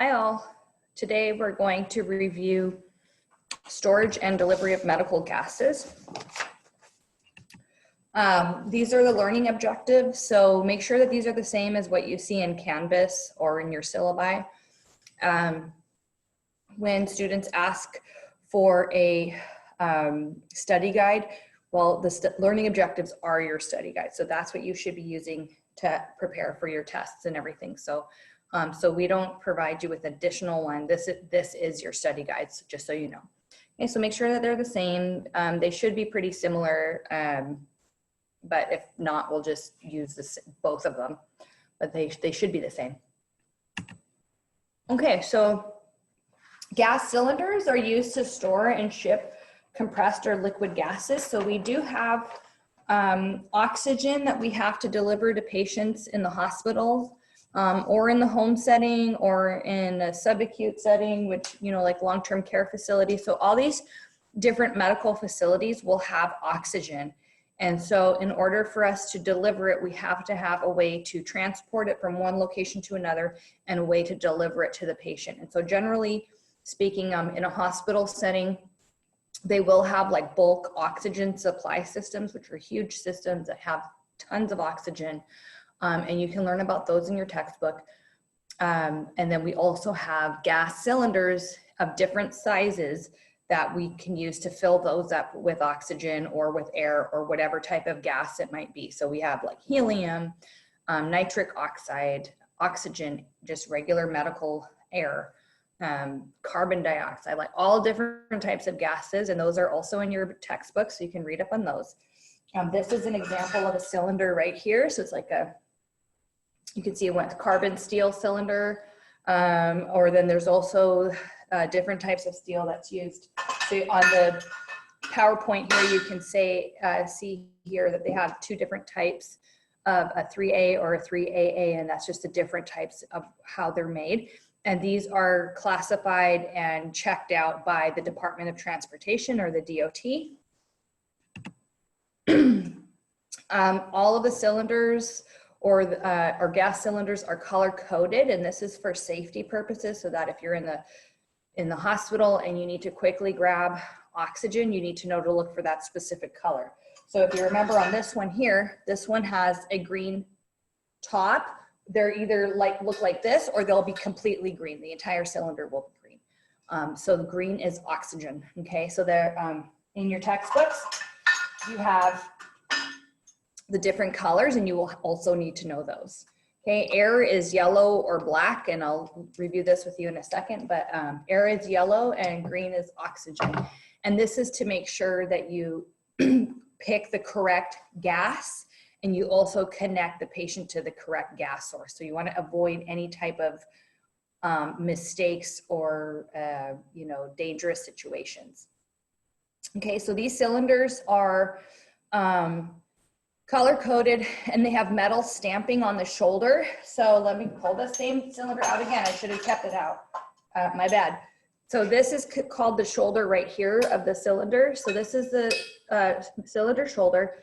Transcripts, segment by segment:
Hi all. Today we're going to review storage and delivery of medical gases. These are the learning objectives, so make sure that these are the same as what you see in Canvas or in your syllabi. When students ask for a study guide, well, the learning objectives are your study guide, so that's what you should be using to prepare for your tests and everything. So we don't provide you with additional one. This is your study guides, just so you know. Okay, so make sure that they're the same. They should be pretty similar, but if not, we'll just use both of them. But they should be the same. Okay, so gas cylinders are used to store and ship compressed or liquid gases. So we do have oxygen that we have to deliver to patients in the hospital. Or in the home setting or in a subacute setting, which, you know, like long-term care facilities. So all these different medical facilities will have oxygen. And so in order for us to deliver it, we have to have a way to transport it from one location to another and a way to deliver it to the patient. And so generally speaking, in a hospital setting, they will have like bulk oxygen supply systems, which are huge systems that have tons of oxygen. And you can learn about those in your textbook. And then we also have gas cylinders of different sizes that we can use to fill those up with oxygen or with air or whatever type of gas it might be. So we have like helium, nitric oxide, oxygen, just regular medical air, carbon dioxide, like all different types of gases. And those are also in your textbook, so you can read up on those. This is an example of a cylinder right here. So it's like you can see it went carbon steel cylinder, or then there's also different types of steel that's used. So on the PowerPoint here, you can see here that they have two different types of a 3A or a 3AA, and that's just the different types of how they're made. And these are classified and checked out by the Department of Transportation or the DOT. All of the cylinders or gas cylinders are color coded, and this is for safety purposes, so that if you're in the hospital and you need to quickly grab oxygen, you need to know to look for that specific color. So if you remember on this one here, this one has a green top. They're either look like this, or they'll be completely green. The entire cylinder will be green. So the green is oxygen. Okay, so they're in your textbooks, you have the different colors, and you will also need to know those. Okay, air is yellow or black, and I'll review this with you in a second, but air is yellow and green is oxygen. And this is to make sure that you pick the correct gas, and you also connect the patient to the correct gas source. So you want to avoid any type of mistakes or dangerous situations. Okay, so these cylinders are color coded, and they have metal stamping on the shoulder. So let me pull the same cylinder out again. I should have kept it out. My bad. So this is called the shoulder right here of the cylinder. So this is the cylinder shoulder,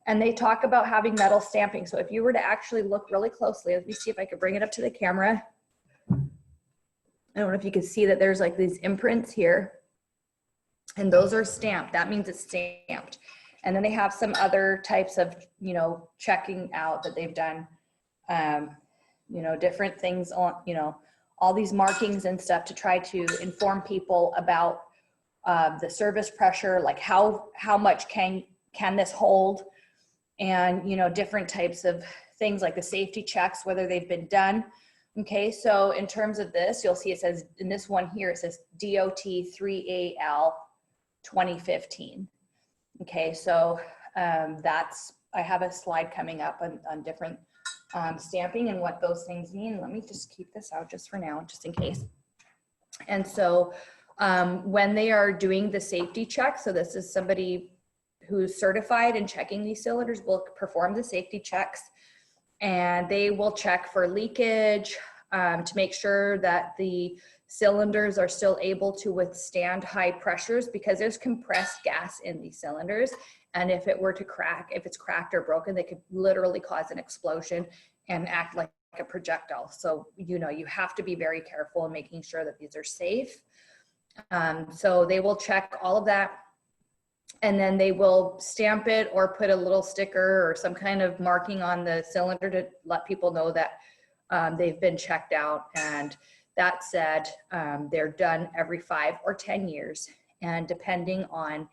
and they talk about having metal stamping. So if you were to actually look really closely, let me see if I could bring it up to the camera. I don't know if you can see that there's like these imprints here, and those are stamped. That means it's stamped. And then they have some other types of, checking out that they've done, different things on, all these markings and stuff to try to inform people about the service pressure, like how much can this hold, and, different types of things like the safety checks, whether they've been done. Okay, so in terms of this, you'll see it says, in this one here, it says DOT 3AL 2015. Okay, so I have a slide coming up on different stamping and what those things mean. Let me just keep this out just for now, just in case. And so when they are doing the safety check, so this is somebody who's certified in checking these cylinders, will perform the safety checks, and they will check for leakage to make sure that the cylinders are still able to withstand high pressures, because there's compressed gas in these cylinders. And if it were to crack, if it's cracked or broken, they could literally cause an explosion and act like a projectile. So, you know, you have to be very careful in making sure that these are safe. So they will check all of that, and then they will stamp it or put a little sticker or some kind of marking on the cylinder to let people know that they've been checked out. And that said, they're done every 5 or 10 years. And depending on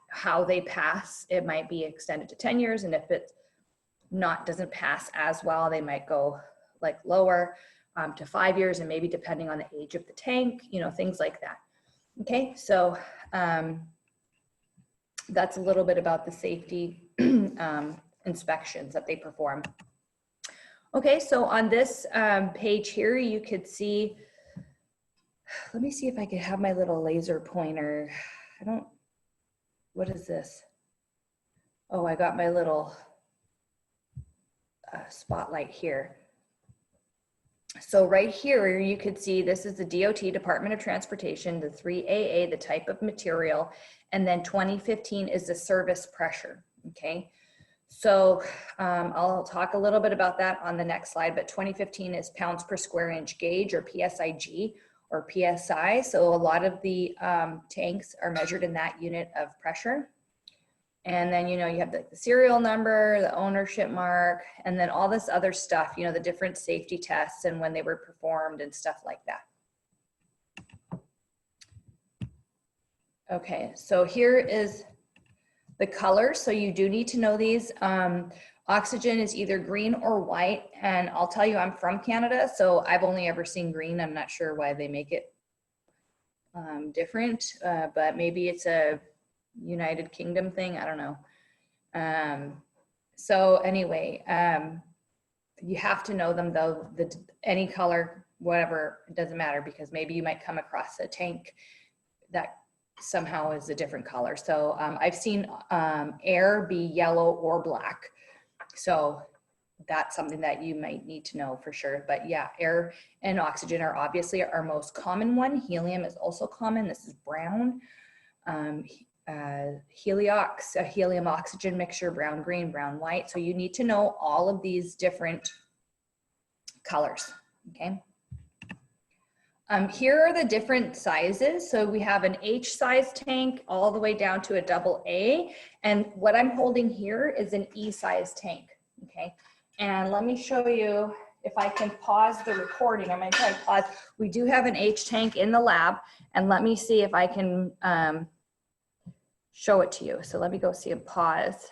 how they pass, it might be extended to 10 years. And if it doesn't pass as well, they might go like lower to 5 years, and maybe depending on the age of the tank, you know, things like that. Okay, so that's a little bit about the safety inspections that they perform. Okay, so on this page here, you could see, let me see if I could have my little laser pointer. What is this? Oh, I got my little spotlight here. So right here, you could see this is the DOT, Department of Transportation, the 3AA, the type of material, and then 2015 is the service pressure, okay? So I'll talk a little bit about that on the next slide, but 2015 is pounds per square inch gauge, or PSIG, or PSI. So a lot of the tanks are measured in that unit of pressure. And then, you know, you have the serial number, the ownership mark, and then all this other stuff, you know, the different safety tests and when they were performed and stuff like that. Okay, so here is the color. So you do need to know these. Oxygen is either green or white. And I'll tell you, I'm from Canada, so I've only ever seen green. I'm not sure why they make it different, but maybe it's a United Kingdom thing, I don't know. So anyway, you have to know them though, any color, whatever, it doesn't matter, because maybe you might come across a tank that somehow is a different color. So I've seen air be yellow or black. So that's something that you might need to know for sure. But yeah, air and oxygen are obviously our most common one. Helium is also common. This is brown. Heliox, a helium oxygen mixture, brown green, brown white. So you need to know all of these different colors, okay? Here are the different sizes. So we have an H size tank all the way down to a AA. And what I'm holding here is an E size tank, okay? And let me show you if I can pause the recording. I'm gonna try to pause. We do have an H tank in the lab, and let me see if I can show it to you. So let me go see and pause.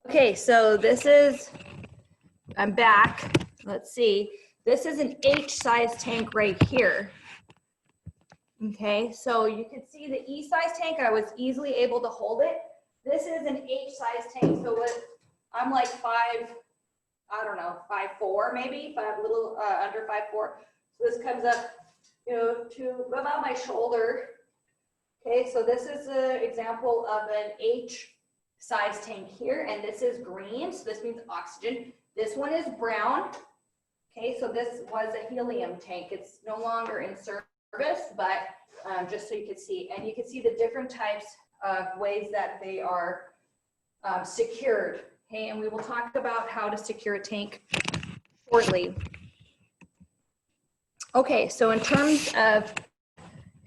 Okay, so this is, I'm back. Let's see. This is an H size tank right here. Okay, so you can see the E size tank, I was easily able to hold it. This is an H size tank, so I'm like 5, I don't know, 5'4" maybe, a little under 5'4". So this comes up, you know, to about my shoulder. Okay, so this is an example of an H size tank here, and this is green, so this means oxygen. This one is brown. Okay, so this was a helium tank. It's no longer in service, but just so you can see, and you can see the different types of ways that they are secured. Okay, and we will talk about how to secure a tank shortly. Okay, so in terms of,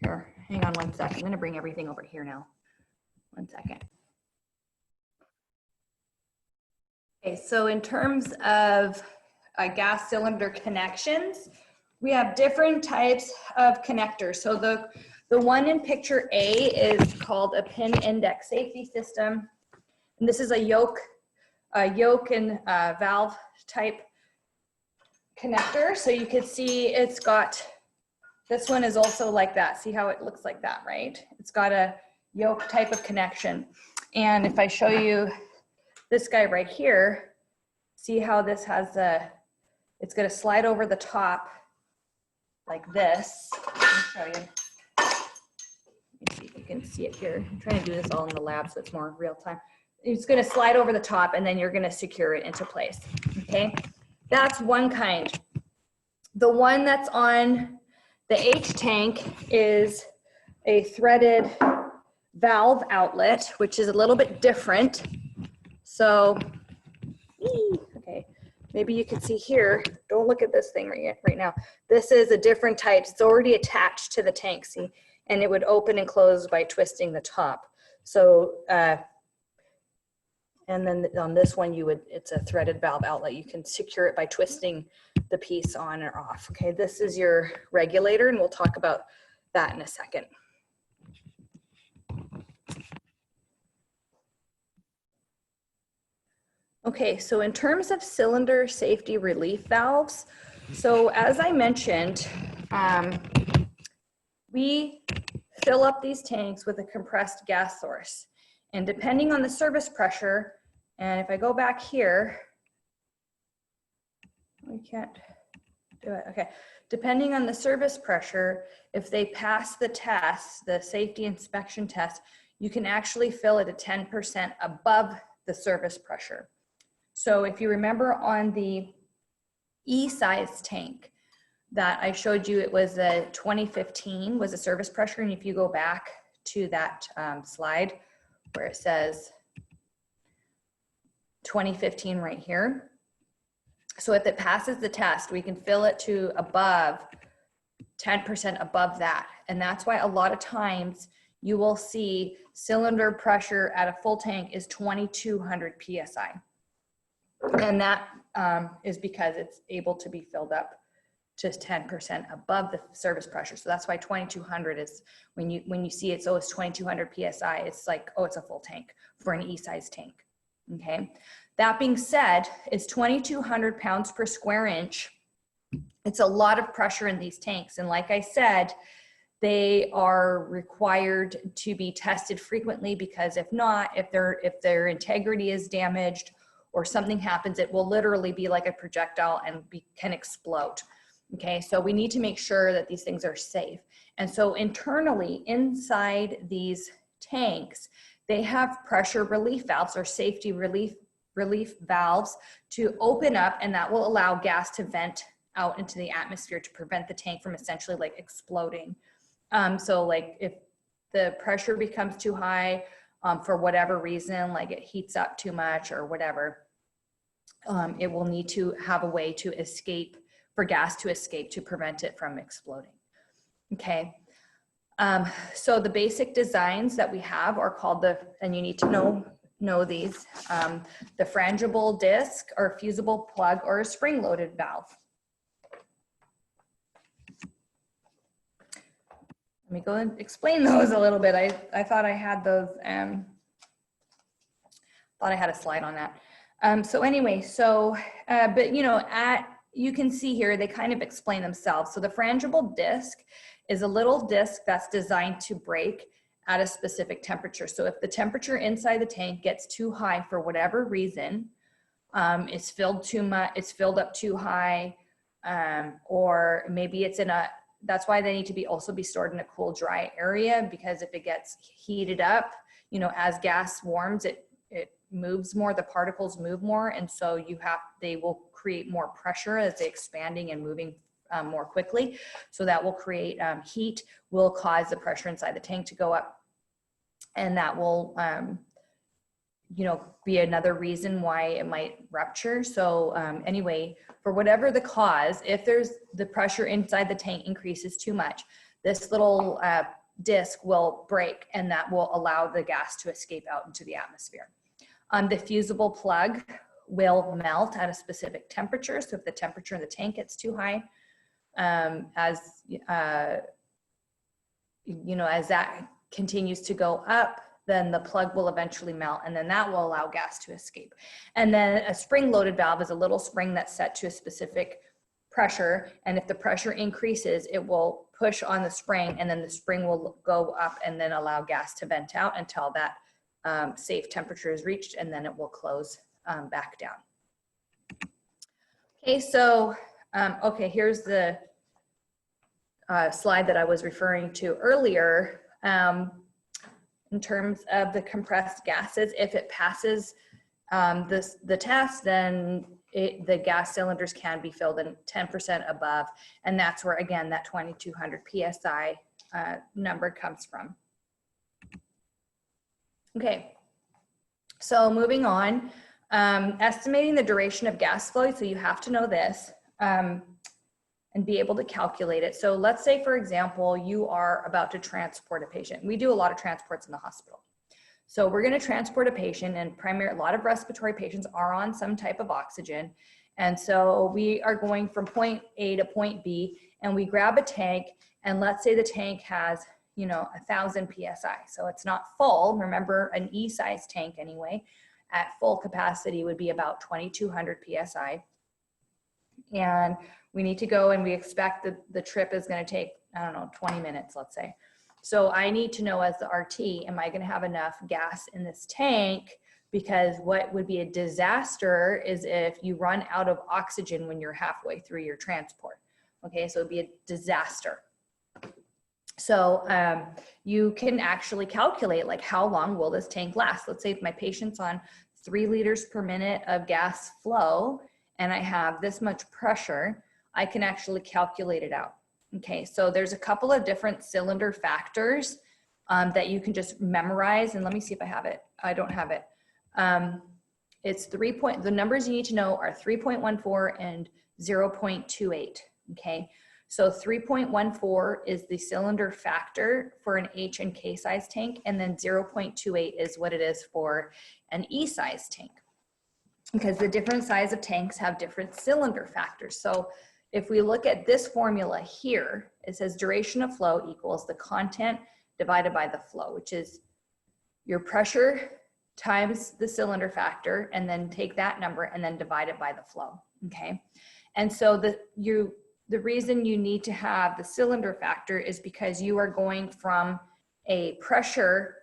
here, hang on one second. I'm going to bring everything over here now. 1 second. Okay, so in terms of gas cylinder connections, we have different types of connectors. So the one in picture A is called a pin index safety system. And this is a yoke and valve type connector. So you can see it's got, this one is also like that. See how it looks like that, right? It's got a yoke type of connection. And if I show you this guy right here, see how this has a, it's going to slide over the top like this. Let me show you. Let me see if you can see it here. I'm trying to do this all in the lab so it's more real time. It's going to slide over the top, and then you're going to secure it into place. Okay, that's one kind. The one that's on the H tank is a threaded valve outlet, which is a little bit different. So, maybe you can see here, don't look at this thing right now. This is a different type. It's already attached to the tank, see? And it would open and close by twisting the top. So, and then on this one, it's a threaded valve outlet. You can secure it by twisting the piece on or off. Okay, this is your regulator, and we'll talk about that in a second. Okay, so in terms of cylinder safety relief valves, so as I mentioned, we fill up these tanks with a compressed gas source. And depending on the service pressure, and if I go back here, we can't do it, okay. Depending on the service pressure, if they pass the test, the safety inspection test, you can actually fill it at 10% above the service pressure. So if you remember on the E-size tank that I showed you, it was a 2015 was a service pressure. And if you go back to that slide where it says 2015 right here. So if it passes the test, we can fill it to above 10% above that. And that's why a lot of times you will see cylinder pressure at a full tank is 2200 PSI. And that is because it's able to be filled up to 10% above the service pressure. So that's why 2200 is, when you see it, so it's 2200 PSI, it's like, oh, it's a full tank for an E-size tank, okay? That being said, it's 2200 pounds per square inch. It's a lot of pressure in these tanks. And like I said, they are required to be tested frequently, because if not, if their integrity is damaged or something happens, it will literally be like a projectile and can explode. Okay, so we need to make sure that these things are safe. And so internally inside these tanks, they have pressure relief valves or safety relief valves to open up, and that will allow gas to vent out into the atmosphere to prevent the tank from essentially like exploding. So like if the pressure becomes too high for whatever reason, like it heats up too much or whatever, it will need to have a way to escape, for gas to escape to prevent it from exploding. Okay. So the basic designs that we have are called and you need to know these, the frangible disc or fusible plug or a spring-loaded valve. Let me go and explain those a little bit. I thought I had those, thought I had a slide on that. So anyway, but you know, you can see here, they kind of explain themselves. So the frangible disc is a little disc that's designed to break at a specific temperature. So if the temperature inside the tank gets too high for whatever reason, it's filled too much, it's filled up too high, or maybe it's that's why they need to also be stored in a cool, dry area, because if it gets heated up, you know, as gas warms, it moves more, the particles move more, and so they will create more pressure as they're expanding and moving more quickly. So that will create heat, will cause the pressure inside the tank to go up, and that will you know, be another reason why it might rupture. So anyway, for whatever the cause, if the pressure inside the tank increases too much, this little disc will break, and that will allow the gas to escape out into the atmosphere. The fusible plug will melt at a specific temperature. So if the temperature in the tank gets too high, as you know, as that continues to go up, then the plug will eventually melt, and then that will allow gas to escape. And then a spring-loaded valve is a little spring that's set to a specific pressure, and if the pressure increases, it will push on the spring, and then the spring will go up and then allow gas to vent out until that safe temperature is reached, and then it will close back down. Okay, so okay, here's the slide that I was referring to earlier. In terms of the compressed gases, if it passes the test, then the gas cylinders can be filled in 10% above, and that's where, again, that 2200 PSI number comes from. Okay, so moving on, Estimating the duration of gas flow, so you have to know this and be able to calculate it. So let's say, for example, you are about to transport a patient. We do a lot of transports in the hospital. So we're going to transport a patient, and a lot of respiratory patients are on some type of oxygen. And so we are going from point A to point B, and we grab a tank, and let's say the tank has, 1,000 PSI. So it's not full. Remember, an E-size tank anyway, at full capacity would be about 2,200 PSI. And we need to go, and we expect that the trip is going to take, 20 minutes, let's say. So I need to know, as the RT, am I going to have enough gas in this tank? Because what would be a disaster is if you run out of oxygen when you're halfway through your transport. Okay, so it'd be a disaster. So you can actually calculate, like, how long will this tank last? Let's say if my patient's on 3 liters per minute of gas flow and I have this much pressure, I can actually calculate it out. Okay, so there's a couple of different cylinder factors that you can just memorize. And let me see if I have it. I don't have it. It's the numbers you need to know are 3.14 and 0.28. Okay, so 3.14 is the cylinder factor for an H and K size tank, and then 0.28 is what it is for an E size tank, because the different size of tanks have different cylinder factors. So if we look at this formula here, it says duration of flow equals the content divided by the flow, which is your pressure times the cylinder factor, and then take that number and then divide it by the flow. Okay, and so the reason you need to have the cylinder factor is because you are going from a pressure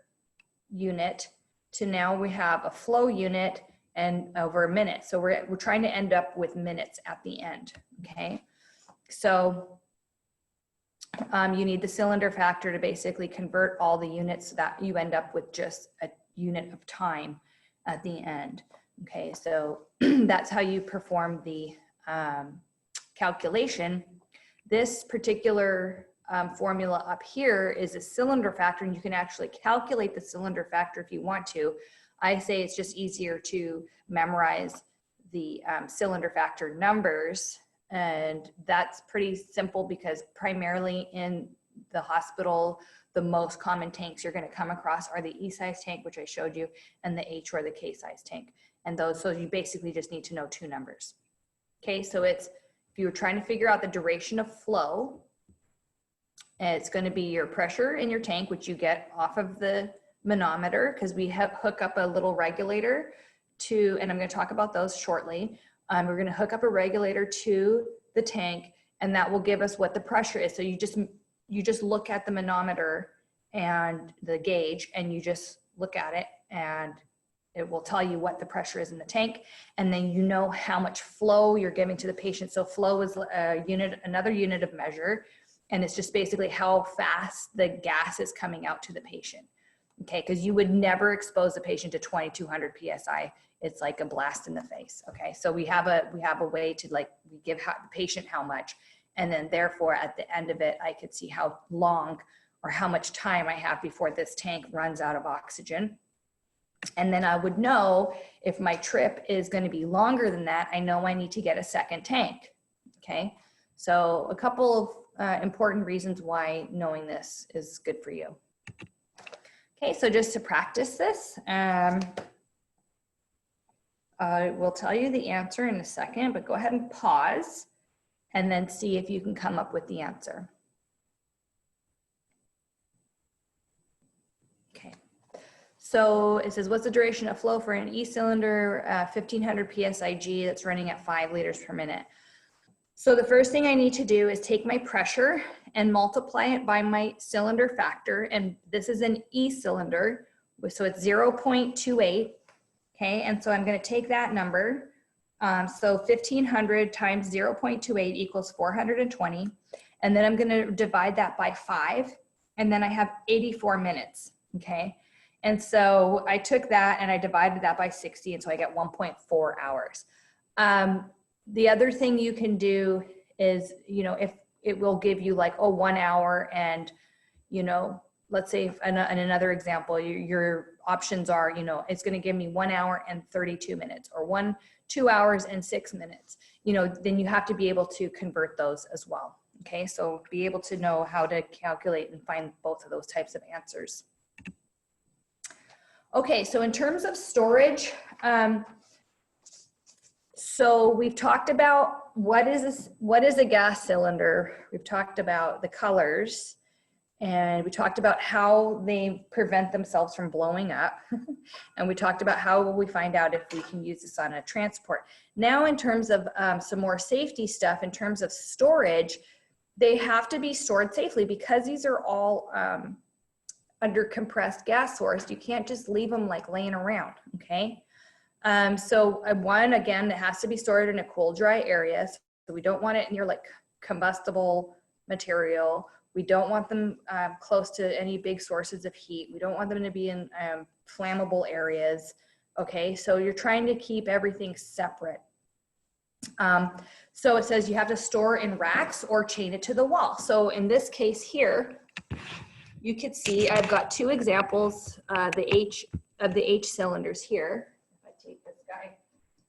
unit to now we have a flow unit and over a minute. So we're trying to end up with minutes at the end. Okay, so you need the cylinder factor to basically convert all the units so that you end up with just a unit of time at the end. Okay, so that's how you perform the calculation. This particular formula up here is a cylinder factor, and you can actually calculate the cylinder factor if you want to. I say it's just easier to memorize the cylinder factor numbers, and that's pretty simple because primarily in the hospital, the most common tanks you're going to come across are the E-size tank, which I showed you, and the H or the K-size tank. And so you basically just need to know 2 numbers. Okay, so if you were trying to figure out the duration of flow, it's going to be your pressure in your tank, which you get off of the manometer, because we hook up a little regulator to, and I'm going to talk about those shortly. We're going to hook up a regulator to the tank, and that will give us what the pressure is. So you just look at the manometer and the gauge, and you just look at it, and it will tell you what the pressure is in the tank, and then you know how much flow you're giving to the patient. So flow is another unit of measure, and it's just basically how fast the gas is coming out to the patient. Okay, because you would never expose the patient to 2,200 PSI. It's like a blast in the face. Okay, so we have a way to, like, we give the patient how much, and then therefore at the end of it, I could see how long or how much time I have before this tank runs out of oxygen. And then I would know if my trip is going to be longer than that, I know I need to get a second tank. Okay, so a couple of important reasons why knowing this is good for you. Okay, so just to practice this, I will tell you the answer in a second, but go ahead and pause and then see if you can come up with the answer. Okay, so it says, what's the duration of flow for an E-cylinder 1500 PSIG that's running at 5 liters per minute? So the first thing I need to do is take my pressure and multiply it by my cylinder factor. And this is an E-cylinder, so it's 0.28. Okay, and so I'm going to take that number. So 1500 times 0.28 equals 420. And then I'm going to divide that by 5. And then I have 84 minutes. Okay, and so I took that and I divided that by 60. And so I get 1.4 hours. The other thing you can do is, if it will give you like, 1 hour and, let's say in another example, your options are, you know, it's going to give me 1 hour and 32 minutes or 2 hours and 6 minutes, you know, then you have to be able to convert those as well. Okay, so be able to know how to calculate and find both of those types of answers. Okay, so in terms of storage, so we've talked about what is a gas cylinder. We've talked about the colors, and we talked about how they prevent themselves from blowing up. And we talked about how will we find out if we can use this on a transport. Now in terms of some more safety stuff, in terms of storage, they have to be stored safely because these are all under compressed gas source. You can't just leave them like laying around, okay? So one, again, it has to be stored in a cool, dry area. So we don't want it near like combustible material. We don't want them close to any big sources of heat. We don't want them to be in flammable areas. Okay, so you're trying to keep everything separate. So it says you have to store in racks or chain it to the wall. So in this case here, you could see I've got two examples of the H cylinders here. If I take this guy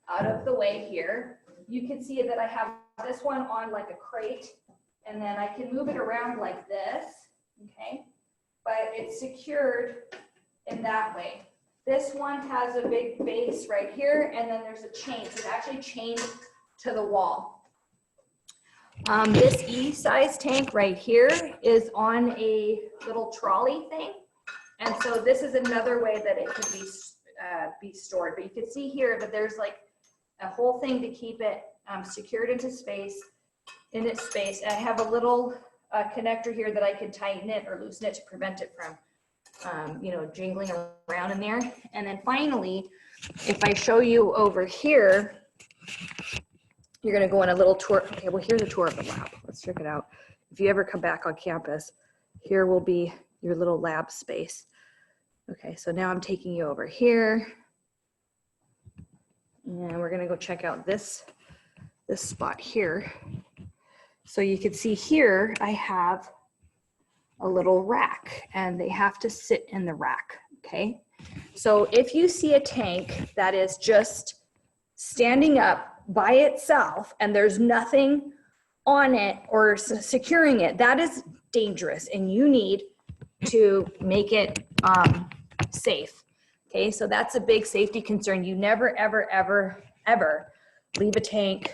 out of the way here, you can see that I have this one on like a crate, and then I can move it around like this, okay? But it's secured in that way. This one has a big base right here, and then there's a chain. So it's actually chained to the wall. This E-size tank right here is on a little trolley thing. And so this is another way that it could be stored. But you can see here that there's like a whole thing to keep it secured into space, in its space. And I have a little connector here that I can tighten it or loosen it to prevent it from, you know, jingling around in there. And then finally, if I show you over here, you're going to go on a little tour. Okay, well, here's a tour of the lab. Let's check it out. If you ever come back on campus, here will be your little lab space. Okay, so now I'm taking you over here. And we're going to go check out this spot here. So you can see here, I have a little rack, and they have to sit in the rack, okay? So if you see a tank that is just standing up by itself and there's nothing on it or securing it, that is dangerous, and you need to make it safe. Okay, so that's a big safety concern. You never, ever, ever, ever leave a tank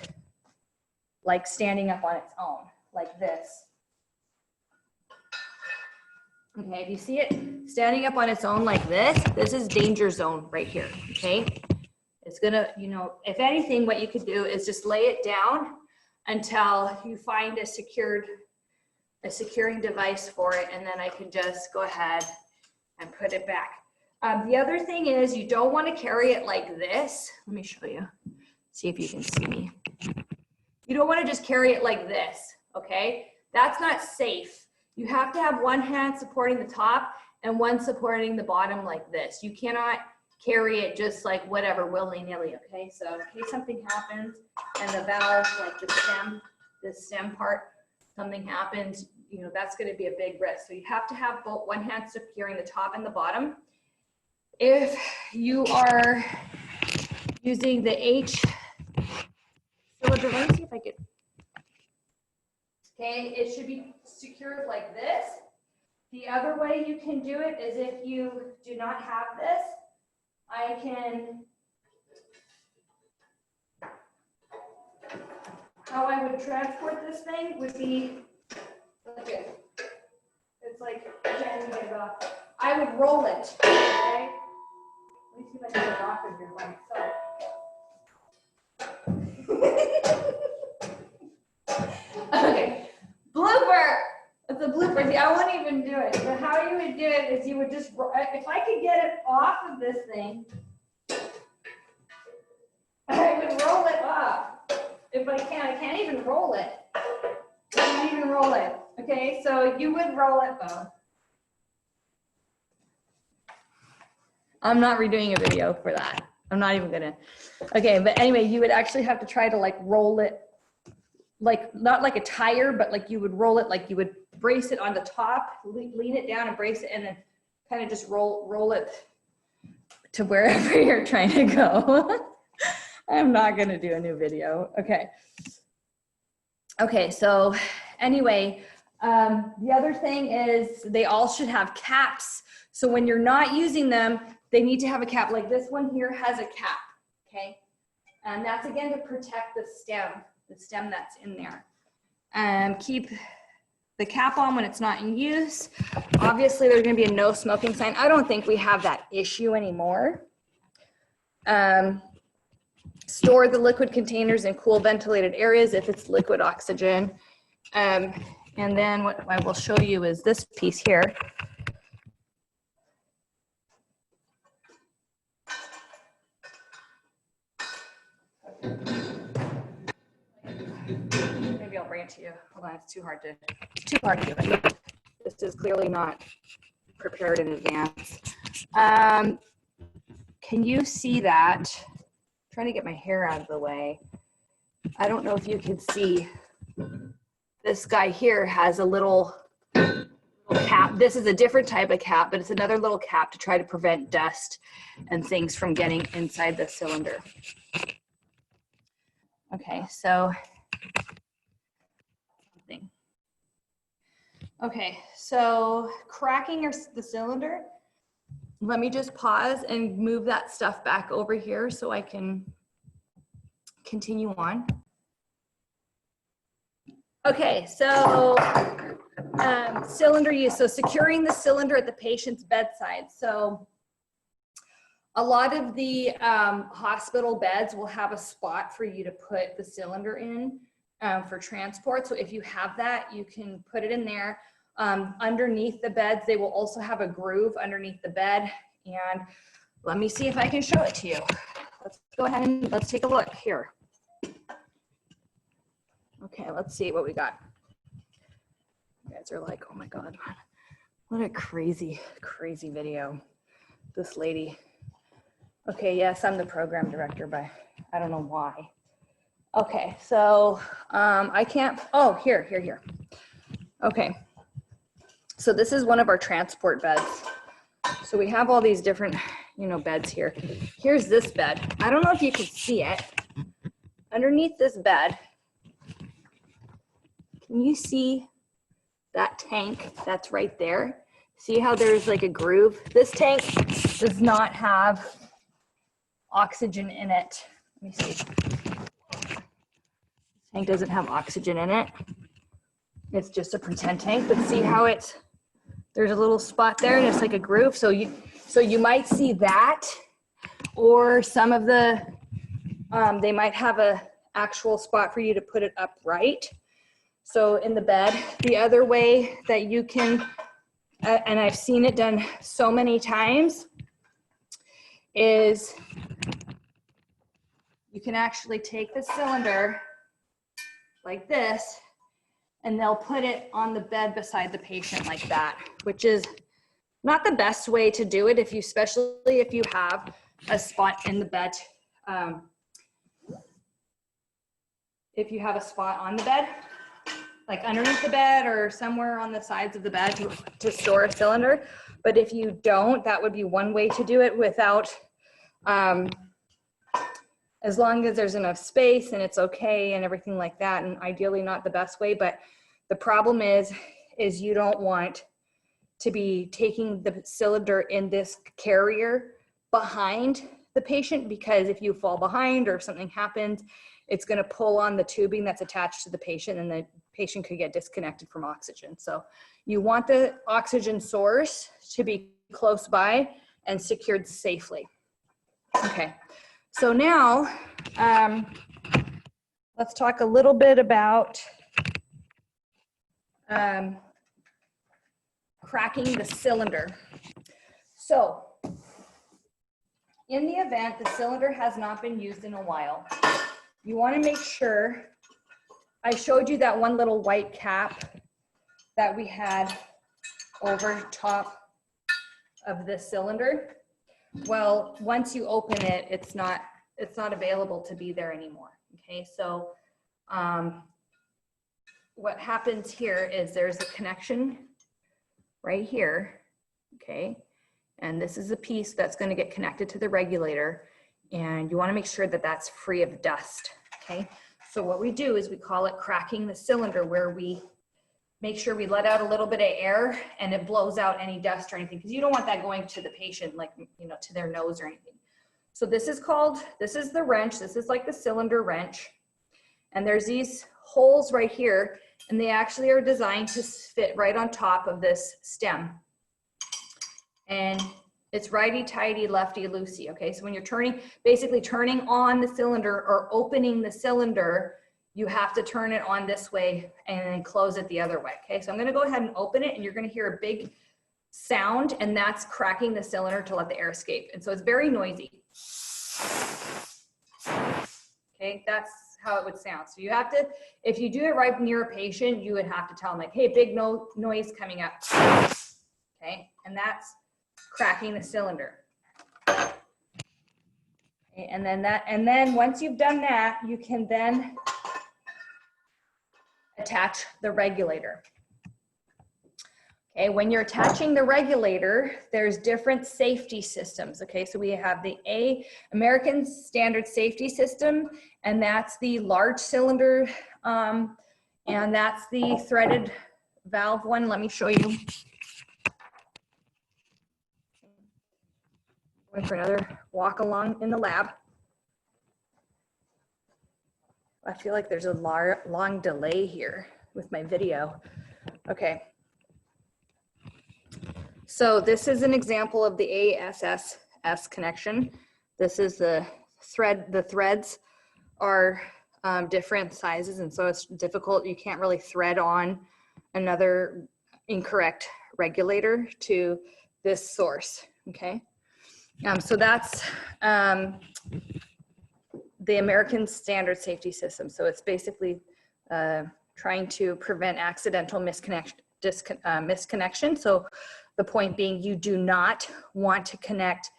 like standing up on its own, like this. Okay, if you see it standing up on its own like this is danger zone right here, okay? It's gonna, you know, if anything, what you could do is just lay it down until you find a securing device for it, and then I can just go ahead and put it back. The other thing is you don't want to carry it like this. Let me show you, see if you can see me. You don't want to just carry it like this, okay? That's not safe. You have to have one hand supporting the top and one supporting the bottom like this. You cannot carry it just like whatever, willy-nilly, okay? So in case something happens and the valve, like the stem part, something happens, you know, that's gonna be a big risk. So you have to have both, one hand securing the top and the bottom. If you are using the H cylinder, let me see if I can, okay, it should be secured like this. The other way you can do it is if you do not have this, I can, how I would transport this thing would be, okay, it's like, I can't even get it off. I would roll it, okay? Let me see if I can get it off of here by myself. Okay, blooper. It's a blooper. See, I won't even do it. But how you would do it is you would just, if I could get it off of this thing, I would roll it off. If I can't even roll it. I can't even roll it. Okay, so you would roll it both. I'm not redoing a video for that. I'm not even gonna. Okay, but anyway, you would actually have to try to like roll it, like not like a tire, but like you would roll it like you would brace it on the top, lean it down and brace it, and then kind of just roll it to wherever you're trying to go. I'm not gonna do a new video. Okay. Okay, so anyway, the other thing is they all should have caps. So when you're not using them, they need to have a cap. Like this one here has a cap, okay? And that's again to protect the stem that's in there. Keep the cap on when it's not in use. Obviously, there's gonna be a no smoking sign. I don't think we have that issue anymore. Store the liquid containers in cool ventilated areas if it's liquid oxygen. And then what I will show you is this piece here. Maybe I'll bring it to you. Hold on, it's too hard to do it. This is clearly not prepared in advance. Can you see that? I'm trying to get my hair out of the way. I don't know if you can see. This guy here has a little cap. This is a different type of cap, but it's another little cap to try to prevent dust and things from getting inside the cylinder. Okay, so cracking the cylinder. Let me just pause and move that stuff back over here so I can continue on. Okay, so cylinder use. So securing the cylinder at the patient's bedside. So a lot of the hospital beds will have a spot for you to put the cylinder in for transport. So if you have that, you can put it in there. Underneath the beds, they will also have a groove underneath the bed. And let me see if I can show it to you. Let's go ahead and let's take a look here. Okay, let's see what we got. You guys are like, oh my God, what a crazy, crazy video. This lady. Okay, yes, I'm the program director, but I don't know why. Okay, so I can't, oh, here. Okay, so this is one of our transport beds. So we have all these different, beds here. Here's this bed. I don't know if you can see it. Underneath this bed, can you see that tank that's right there? See how there's like a groove? This tank does not have oxygen in it. Let me see. This tank doesn't have oxygen in it. It's just a pretend tank, but see how there's a little spot there and it's like a groove. So you might see that, or some of the, they might have a actual spot for you to put it upright. So in the bed, the other way that you can, and I've seen it done so many times, is you can actually take the cylinder like this, and they'll put it on the bed beside the patient like that, which is not the best way to do it, especially if you have a spot in the bed. If you have a spot on the bed, like underneath the bed or somewhere on the sides of the bed to store a cylinder. But if you don't, that would be one way to do it without, as long as there's enough space and it's okay and everything like that, and ideally not the best way. But the problem is you don't want to be taking the cylinder in this carrier behind the patient, because if you fall behind or if something happens, it's going to pull on the tubing that's attached to the patient, and the patient could get disconnected from oxygen. So you want the oxygen source to be close by and secured safely. Okay, so now let's talk a little bit about cracking the cylinder. So in the event the cylinder has not been used in a while, you want to make sure, I showed you that one little white cap that we had over top of the cylinder. Well, once you open it, it's not available to be there anymore. Okay, so what happens here is there's a connection right here, okay? And this is a piece that's going to get connected to the regulator, and you want to make sure that that's free of dust, okay? So what we do is we call it cracking the cylinder, where we make sure we let out a little bit of air and it blows out any dust or anything, because you don't want that going to the patient, like, you know, to their nose or anything. So this is the wrench. This is like the cylinder wrench. And there's these holes right here, and they actually are designed to fit right on top of this stem. And it's righty-tighty, lefty-loosey, okay? So when you're basically turning on the cylinder or opening the cylinder, you have to turn it on this way and then close it the other way, okay? So I'm gonna go ahead and open it, and you're gonna hear a big sound, and that's cracking the cylinder to let the air escape. And so it's very noisy. Okay, that's how it would sound. So you have to, if you do it right near a patient, you would have to tell them like, hey, big noise coming up, okay? And that's cracking the cylinder. Okay, and then once you've done that, you can then attach the regulator. Okay, when you're attaching the regulator, there's different safety systems. Okay, so we have the American Standard Safety System, and that's the large cylinder, and that's the threaded valve one. Let me show you. Going for another walk along in the lab. I feel like there's a long delay here with my video. Okay. So this is an example of the ASS connection. This is the thread. The threads are different sizes, and so it's difficult. You can't really thread on another incorrect regulator to this source, okay? So that's the American Standard Safety System. So it's basically trying to prevent accidental misconnection. So the point being, you do not want to connect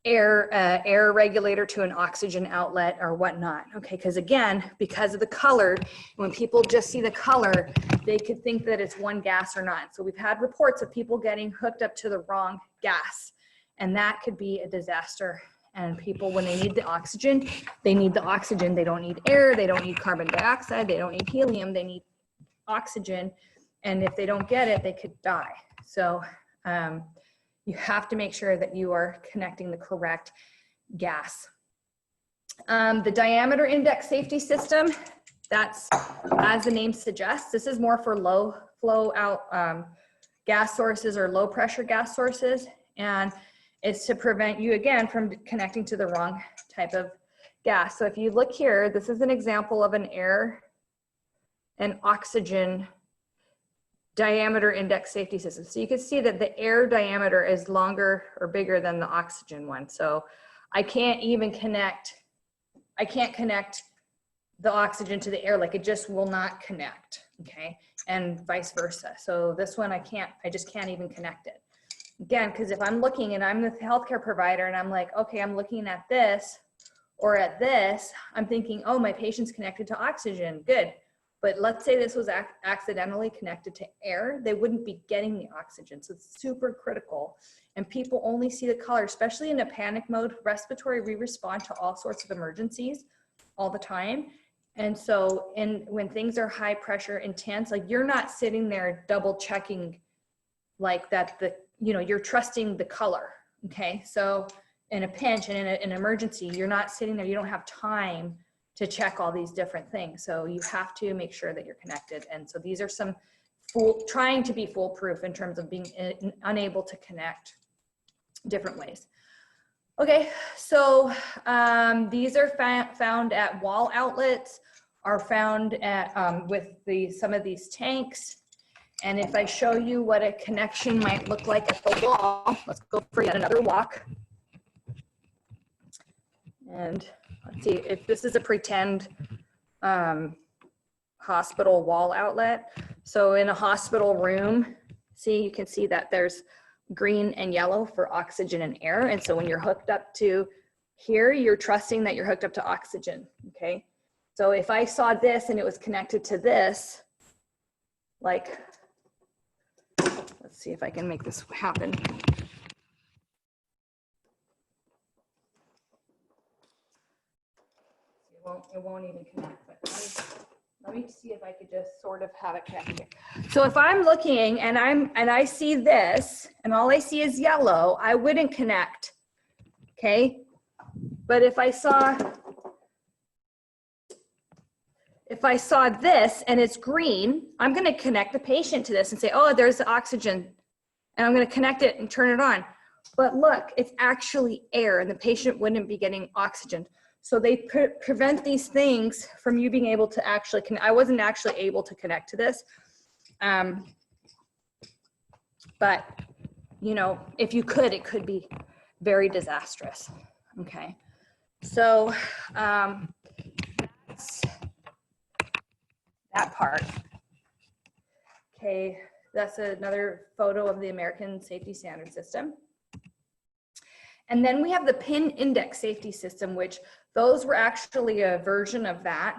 air regulator to an oxygen outlet or whatnot, okay? Because again, because of the color, when people just see the color, they could think that it's one gas or not. So we've had reports of people getting hooked up to the wrong gas, and that could be a disaster. And people, when they need the oxygen, they need the oxygen. They don't need air, they don't need carbon dioxide, they don't need helium, they need oxygen. And if they don't get it, they could die. So you have to make sure that you are connecting the correct gas. The diameter index safety system, that's, as the name suggests, this is more for low flow out gas sources or low pressure gas sources. And it's to prevent you, again, from connecting to the wrong type of gas. So if you look here, this is an example of an air and oxygen diameter index safety system. So you can see that the air diameter is longer or bigger than the oxygen one. So I can't connect the oxygen to the air, like it just will not connect, okay? And vice versa. So this one I just can't even connect it. Again, because if I'm looking and I'm the healthcare provider and I'm like, okay, I'm looking at this or at this, I'm thinking, oh, my patient's connected to oxygen, good. But let's say this was accidentally connected to air, they wouldn't be getting the oxygen. So it's super critical. And people only see the color, especially in a panic mode. Respiratory, we respond to all sorts of emergencies all the time. And so when things are high pressure, intense, like you're not sitting there double checking like that, you're trusting the color, okay? So in a pinch and in an emergency, you're not sitting there, you don't have time to check all these different things. So you have to make sure that you're connected. And so these are some trying to be foolproof in terms of being unable to connect different ways. Okay, so these are found at wall outlets, are found at with some of these tanks. And if I show you what a connection might look like at the wall, let's go for yet another walk. And let's see if this is a pretend hospital wall outlet. So in a hospital room, see, you can see that there's green and yellow for oxygen and air. And so when you're hooked up to here, you're trusting that you're hooked up to oxygen, okay? So if I saw this and it was connected to this, like, let's see if I can make this happen. It won't even connect, but let me see if I could just sort of have it connected. So if I'm looking and I see this and all I see is yellow, I wouldn't connect, okay? But if I saw this and it's green, I'm gonna connect the patient to this and say, oh, there's the oxygen, and I'm gonna connect it and turn it on. But look, it's actually air and the patient wouldn't be getting oxygen. So they prevent these things from you being able to actually connect. I wasn't actually able to connect to this. But, you know, if you could, it could be very disastrous. Okay. So that's that part. Okay. That's another photo of the American Safety Standard System. And then we have the PIN index safety system, which those were actually a version of that.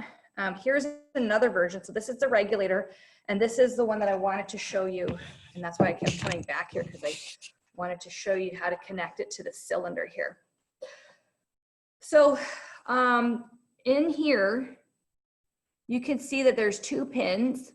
Here's another version. So this is the regulator, and this is the one that I wanted to show you. And that's why I kept coming back here, because I wanted to show you how to connect it to the cylinder here. So in here, you can see that there's 2 pins,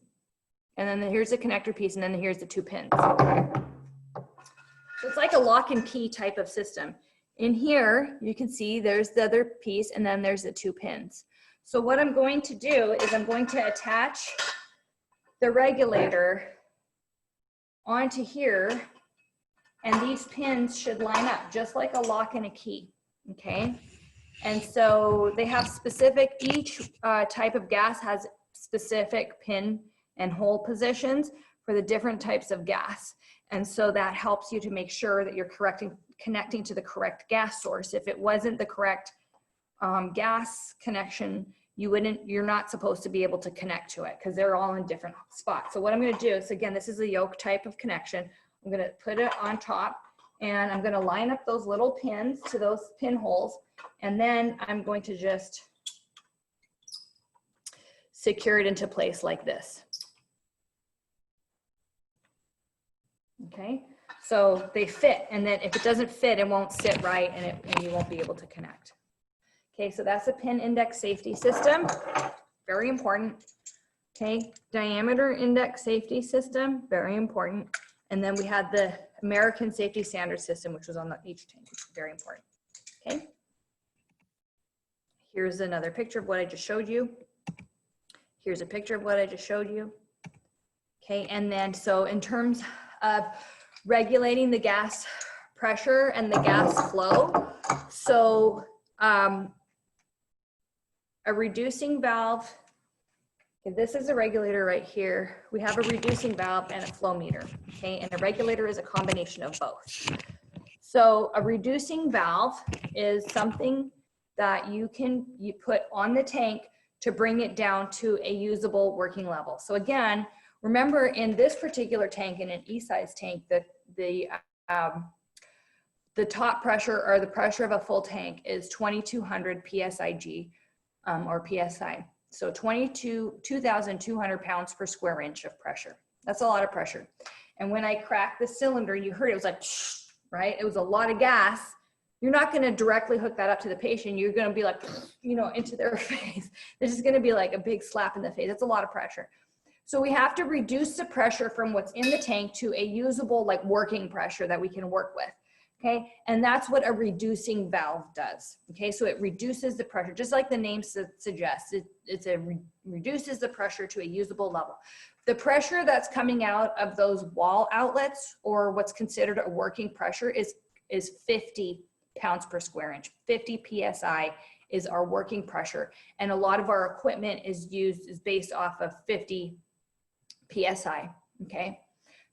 and then here's the connector piece, and then here's the 2 pins. So it's like a lock and key type of system. In here, you can see there's the other piece, and then there's the 2 pins. So what I'm going to do is I'm going to attach the regulator onto here, and these pins should line up just like a lock and a key, okay? And so they have specific, each type of gas has specific pin and hole positions for the different types of gas. And so that helps you to make sure that you're connecting to the correct gas source. If it wasn't the correct gas connection, you're not supposed to be able to connect to it because they're all in different spots. So what I'm gonna do is, again, this is a yoke type of connection. I'm gonna put it on top, and I'm gonna line up those little pins to those pinholes, and then I'm going to just secure it into place like this. Okay, so they fit, and then if it doesn't fit, it won't sit right, and you won't be able to connect. Okay, so that's a pin index safety system, very important. Okay, diameter index safety system, very important. And then we had the American Safety Standard System, which was on each tank, very important. Okay, here's another picture of what I just showed you. Here's a picture of what I just showed you. Okay, and then so in terms of regulating the gas pressure and the gas flow, so a reducing valve, okay, this is a regulator right here. We have a reducing valve and a flow meter, okay, and a regulator is a combination of both. So a reducing valve is something that you put on the tank to bring it down to a usable working level. So again, remember in this particular tank, in an E-size tank, the top pressure, or the pressure of a full tank, is 2,200 PSIG or PSI. So 2,200 pounds per square inch of pressure. That's a lot of pressure. And when I cracked the cylinder, you heard it was like, right? It was a lot of gas. You're not going to directly hook that up to the patient. You're going to be like, you know, into their face. This is going to be like a big slap in the face. That's a lot of pressure. So we have to reduce the pressure from what's in the tank to a usable, like, working pressure that we can work with. Okay, and that's what a reducing valve does. Okay, so it reduces the pressure, just like the name suggests. It reduces the pressure to a usable level. The pressure that's coming out of those wall outlets, or what's considered a working pressure, is 50 pounds per square inch. 50 PSI is our working pressure, and a lot of our equipment is based off of 50 PSI. Okay,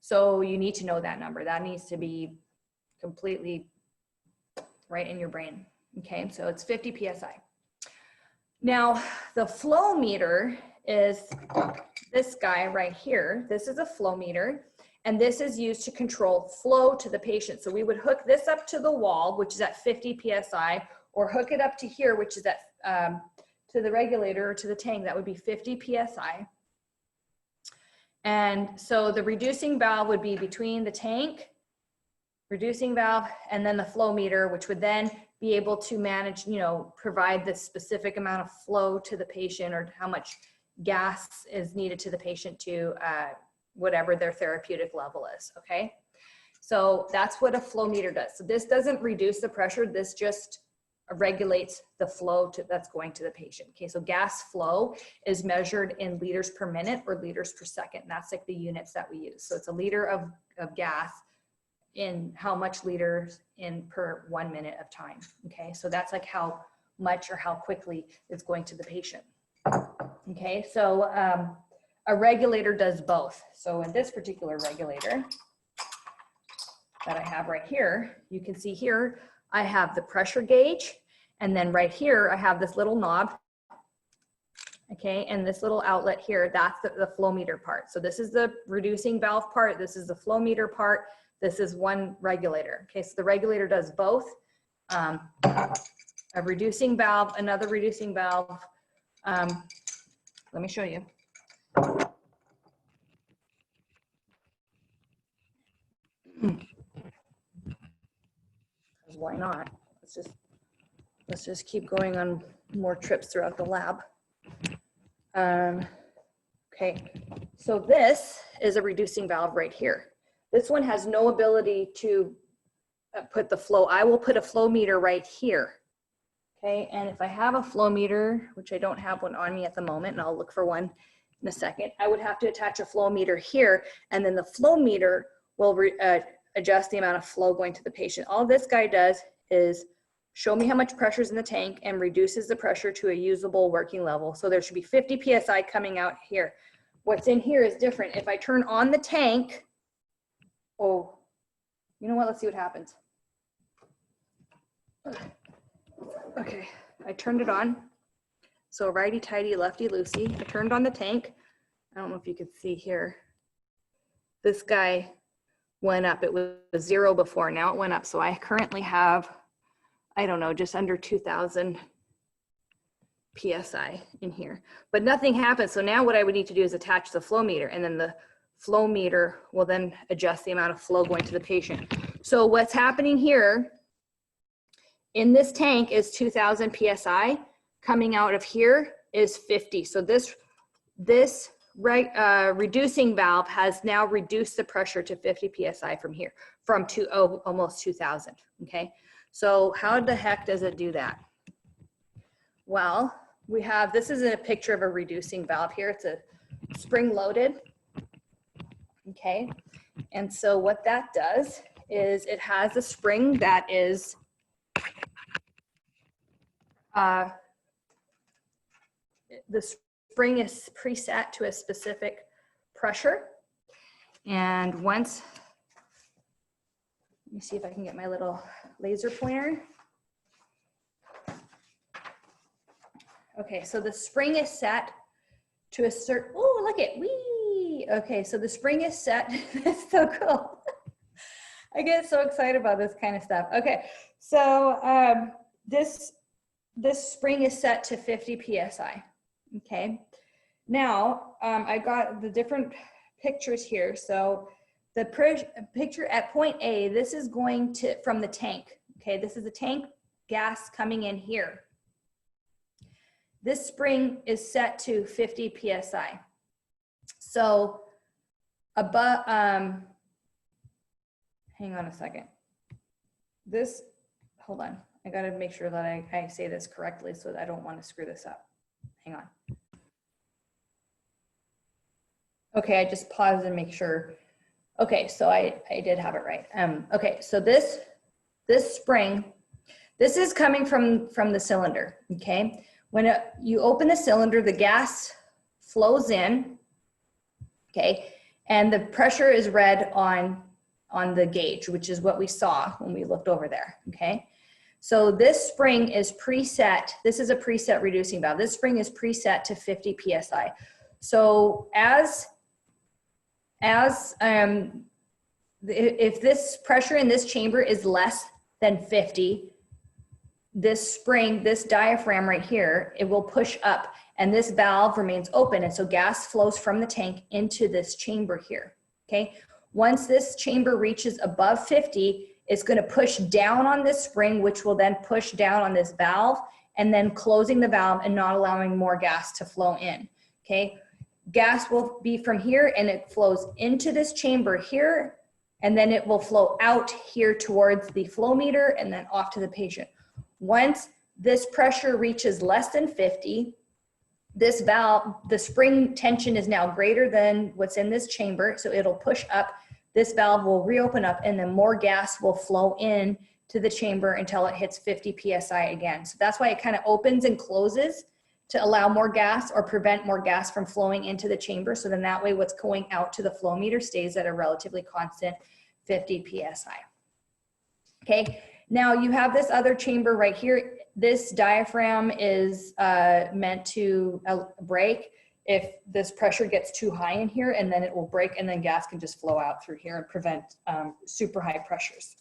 so you need to know that number. That needs to be completely right in your brain. Okay, so it's 50 PSI. Now, the flow meter is this guy right here. This is a flow meter, and this is used to control flow to the patient. So we would hook this up to the wall, which is at 50 PSI, or hook it up to here, which is at to the regulator or to the tank. That would be 50 PSI. And so the reducing valve would be between the tank, reducing valve, and then the flow meter, which would then be able to manage, you know, provide the specific amount of flow to the patient or how much gas is needed to the patient to whatever their therapeutic level is, okay? So that's what a flow meter does. So this doesn't reduce the pressure, this just regulates the flow that's going to the patient. Okay, so gas flow is measured in liters per minute or liters per second. That's like the units that we use. So it's a liter of gas in how much liters in per 1 minute of time. Okay, so that's like how much or how quickly it's going to the patient. Okay, so a regulator does both. So in this particular regulator that I have right here, you can see here, I have the pressure gauge, and then right here, I have this little knob, okay, and this little outlet here, that's the flow meter part. So this is the reducing valve part, this is the flow meter part, this is one regulator. Okay, so the regulator does both, a reducing valve, another reducing valve. Let me show you. Why not? Let's just keep going on more trips throughout the lab. Okay, so this is a reducing valve right here. This one has no ability to put the flow. I will put a flow meter right here. Okay, and if I have a flow meter, which I don't have one on me at the moment, and I'll look for one in a second, I would have to attach a flow meter here, and then the flow meter will adjust the amount of flow going to the patient. All this guy does is show me how much pressure is in the tank and reduces the pressure to a usable working level. So there should be 50 PSI coming out here. What's in here is different. If I turn on the tank, oh, you know what? Let's see what happens. Okay, I turned it on. So righty-tighty, lefty-loosey. I turned on the tank. I don't know if you could see here. This guy went up. It was 0 before, now it went up. So I currently have, I don't know, just under 2,000 PSI in here, but nothing happens. So now what I would need to do is attach the flow meter, and then the flow meter will then adjust the amount of flow going to the patient. So what's happening here in this tank is 2,000 PSI. Coming out of here is 50. So this reducing valve has now reduced the pressure to 50 PSI from here, from almost 2,000, okay? So how the heck does it do that? Well, we have, this is a picture of a reducing valve here. It's a spring loaded, okay? And so what that does is it has a spring that is the spring is preset to a specific pressure. And once, let me see if I can get my little laser pointer. Okay, so the spring is set to a certain, oh, look at, wee. Okay, so the spring is set, that's so cool. I get so excited about this kind of stuff. Okay, so this spring is set to 50 PSI. Okay, now I got the different pictures here. So the picture at point A, this is going to, from the tank. Okay, this is the tank gas coming in here. This spring is set to 50 PSI. So above, hang on a second. This, hold on. I gotta make sure that I say this correctly so that I don't want to screw this up. Hang on. Okay, I just paused and make sure. Okay, so I did have it right. Okay, so this spring, this is coming from the cylinder, okay? When you open the cylinder, the gas flows in, okay? And the pressure is read on the gauge, which is what we saw when we looked over there, okay? So this spring is preset. This is a preset reducing valve. This spring is preset to 50 PSI. So if this pressure in this chamber is less than 50, this spring, this diaphragm right here, it will push up and this valve remains open. And so gas flows from the tank into this chamber here, okay? Once this chamber reaches above 50, it's gonna push down on this spring, which will then push down on this valve, and then closing the valve and not allowing more gas to flow in, okay? Gas will be from here and it flows into this chamber here, and then it will flow out here towards the flow meter and then off to the patient. Once this pressure reaches less than 50, this valve, the spring tension is now greater than what's in this chamber, so it'll push up. This valve will reopen up and then more gas will flow in to the chamber until it hits 50 PSI again. So that's why it kind of opens and closes to allow more gas or prevent more gas from flowing into the chamber. So then that way what's going out to the flow meter stays at a relatively constant 50 PSI. Okay, now you have this other chamber right here. This diaphragm is meant to break if this pressure gets too high in here, and then it will break and then gas can just flow out through here and prevent super high pressures.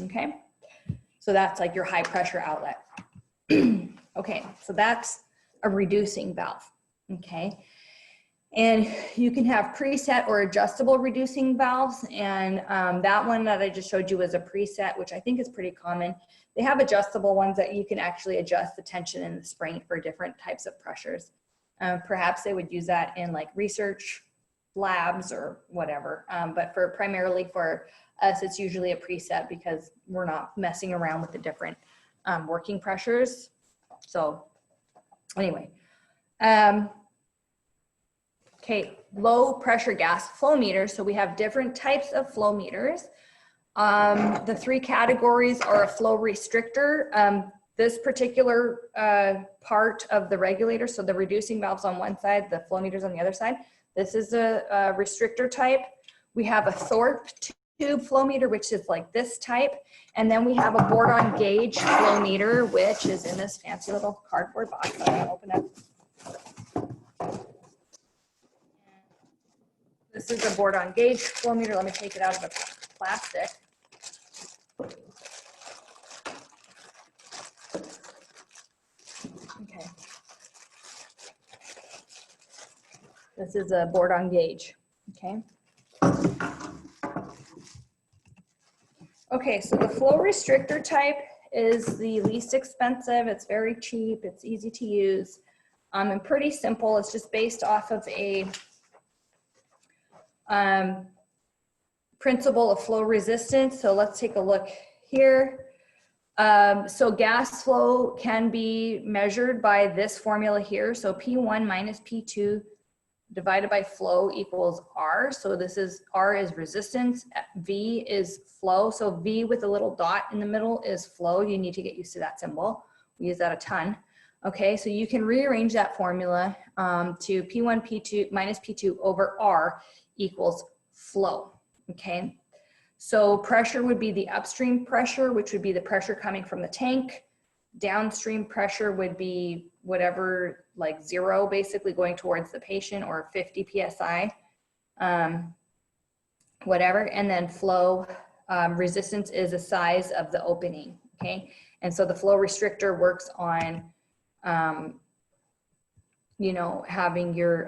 Okay, so that's like your high pressure outlet. Okay, so that's a reducing valve, okay? And you can have preset or adjustable reducing valves, and that one that I just showed you was a preset, which I think is pretty common. They have adjustable ones that you can actually adjust the tension in the spring for different types of pressures. Perhaps they would use that in like research labs or whatever, but primarily for us, it's usually a preset because we're not messing around with the different working pressures. So anyway, okay, low pressure gas flow meters. So we have different types of flow meters. The three categories are a flow restrictor. This particular part of the regulator, so the reducing valves on one side, the flow meters on the other side, this is a restrictor type. We have a Thorpe tube flow meter, which is like this type. And then we have a board on gauge flow meter, which is in this fancy little cardboard box that I'm gonna open up. This is a board on gauge flow meter. Let me take it out of the plastic. Okay. This is a board on gauge, okay? Okay, so the flow restrictor type is the least expensive. It's very cheap, it's easy to use, and pretty simple. It's just based off of a principle of flow resistance. So let's take a look here. So gas flow can be measured by this formula here. So P1 minus P2 divided by flow equals R. So this is, R is resistance, V is flow. So V with a little dot in the middle is flow. You need to get used to that symbol. We use that a ton. Okay, so you can rearrange that formula to P1 P2 minus P2 over R equals flow, okay? So pressure would be the upstream pressure, which would be the pressure coming from the tank. Downstream pressure would be whatever, like 0 basically going towards the patient, or 50 PSI, whatever. And then flow resistance is the size of the opening, okay? And so the flow restrictor works on, you know, having your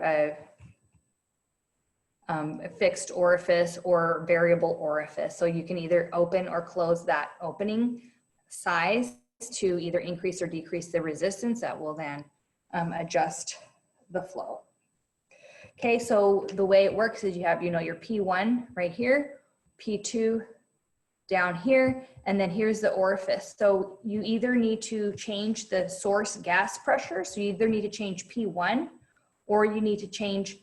a fixed orifice or variable orifice. So you can either open or close that opening size to either increase or decrease the resistance that will then adjust the flow. Okay, so the way it works is you have, you know, your P1 right here, P2 down here, and then here's the orifice. So you either need to change the source gas pressure, so you either need to change P1 or you need to change